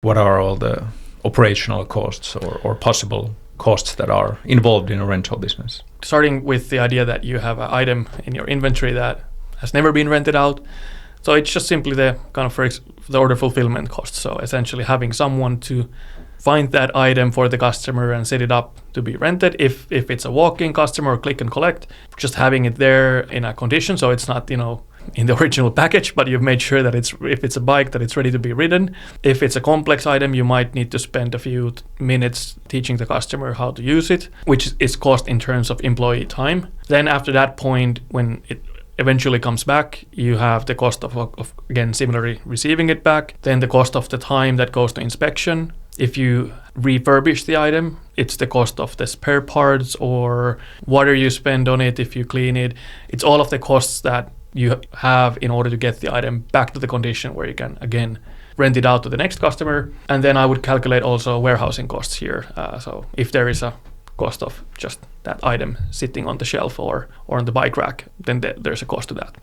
What are all the operational costs or possible costs that are involved in a rental business? Starting with the idea that you have an item in your inventory that has never been rented out. So it's just simply the kind of the order fulfillment cost. So essentially having someone to find that item for the customer and set it up to be rented. If it's a walk-in customer or click and collect, just having it there in a condition so it's not, in the original package, but you've made sure that if it's a bike, that it's ready to be ridden. If it's a complex item, you might need to spend a few minutes teaching the customer how to use it, which is cost in terms of employee time. Then after that point, when it eventually comes back, you have the cost of again, similarly receiving it back. Then the cost of the time that goes to inspection. If you refurbish the item, it's the cost of the spare parts or water you spend on it if you clean it. It's all of the costs that you have in order to get the item back to the condition where you can, again, rent it out to the next customer. And then I would calculate also warehousing costs here. So if there is a cost of just that item sitting on the shelf or on the bike rack, then there's a cost to that.